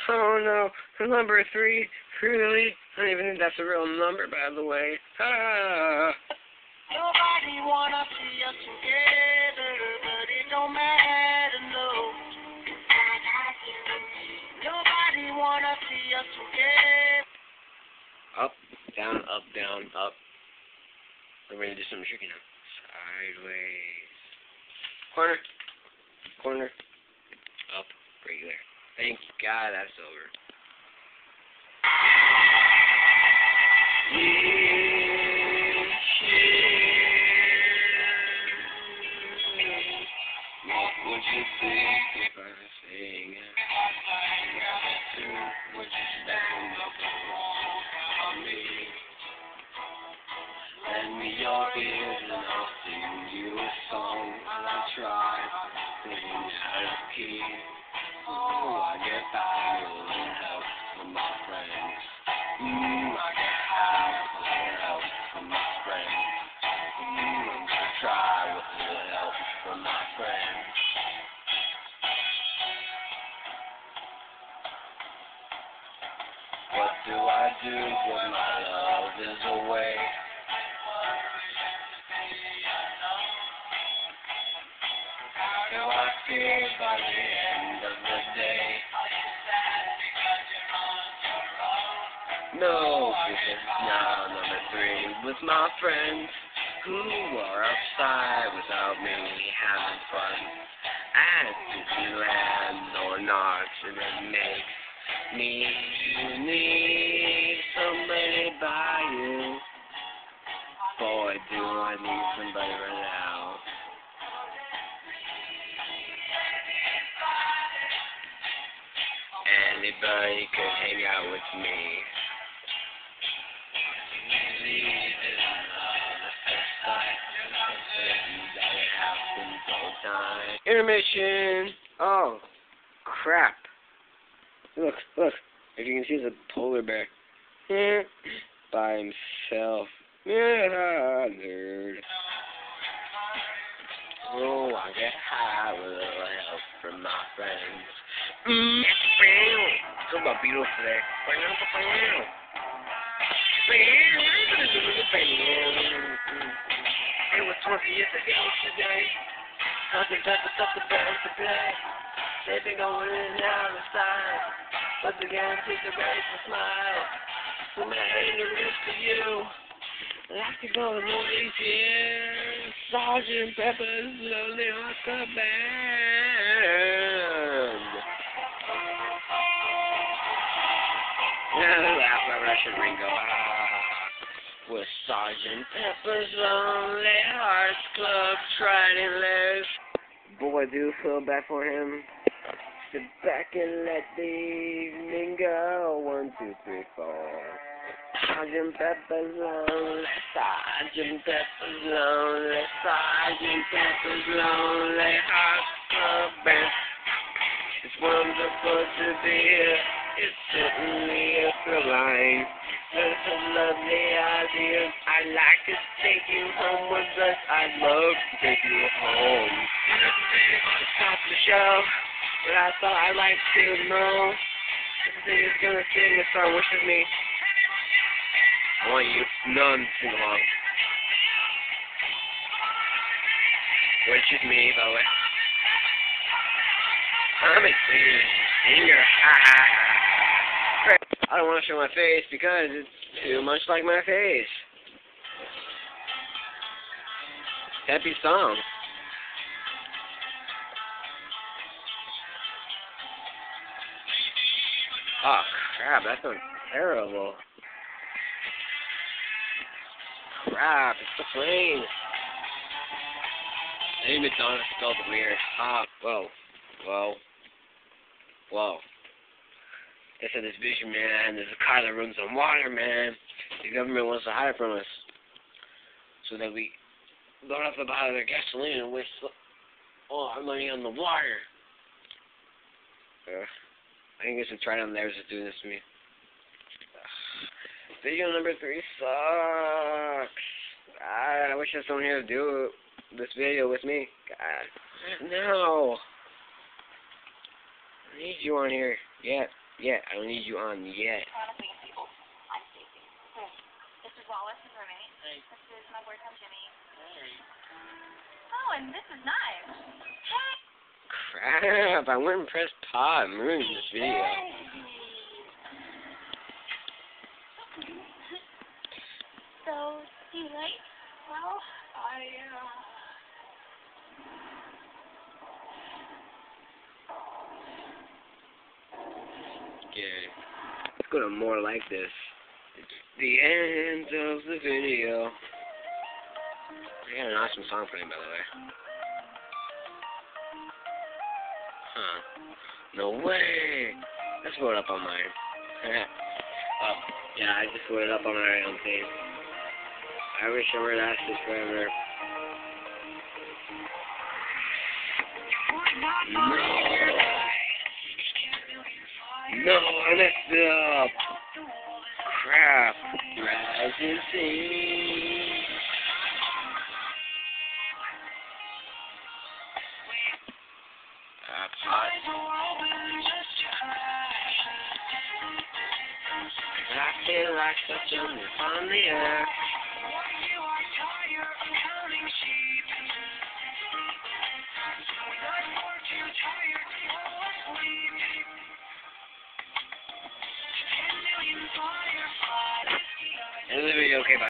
Oh no, number 3, really? I don't even think that's a real number, by the way. Ah. Nobody wanna see us together, but it don't matter, no. Nobody wanna see us together. Up, down, up. We're ready to do something tricky now. Sideways. Corner. Up, regular. Thank God that's over. What would you think if I was saying it? Would you stand up on me? Lend me your ears and I'll sing you a song while I try singing out of key. Oh, I get by with a little help from my friends. I get high with a little help from my friends. I'm gonna try with a little help from my friends. What do I do when my love is away? How do I feel by the end of the day? No, this is now number 3 with my friends who are outside without me having fun at Disneyland or not, and it makes me need somebody by you. Boy, do I need somebody right now. Anybody could hang out with me. Intermission. Oh, crap. Look. If you can see, it's a polar bear. By himself. Yeah, nerd. Oh, I get high with a little help from my friends. Talk about Beatles today. It was 20 years ago today. Nothing but the stuff the bands to play. They've been going in and out of style, but the gang takes a raise and smile. So my hand is to you. Like to go to movies here. Sergeant Pepper's Lonely Hearts Band. Laugh my Russian Ringo. With Sergeant Pepper's Lonely Hearts Club Trident List. Boy, I do feel bad for him. Sit back and let the evening go. 1, 2, 3, 4. Sergeant Pepper's Lonely, Sergeant Pepper's Lonely, Sergeant Pepper's Lonely Hearts Club Band. It's wonderful to be here. It's certainly a thrill line. There's some lovely ideas. I'd like to take you home with us. I'd love to take you home. To stop the show, but I thought I'd like to know if they're gonna sing a song with me. I want you none to sing along. Which is me, by the way. I'm excited. Anger. I don't want to show my face because it's too much like my face. Happy song. Oh crap, that sounds terrible. Crap, it's the plane. I think Madonna spelled weird. Whoa. They said this vision, man, there's a car that runs on water, man. The government wants to hide from us. So that we don't have to buy their gasoline and waste all our money on the water. I think it's a Trident there is doing this to me. Video number 3 sucks. God, I wish there was someone here to do this video with me. God. No. I need you on here. Yeah. Yeah, I don't need you on yet. Honestly, people. I'm Stacy. This is Wallace, his roommate. Hey. This is my boyfriend, Jimmy. Hey. Oh, and this is Knives. Hey! Crap, I went and pressed pause. I'm ruining this video. So, you late? Well, Okay. Let's go to more like this. It's the end of the video. I got an awesome song playing, by the way. Huh. No way! Let's vote up on mine. Oh, yeah, I just voted up on my own thing. I wish I would lasted forever. No, I messed it up. Crap. Rising Sea. That's hot. I feel like such a leaf on the air. End of the video, okay, bye.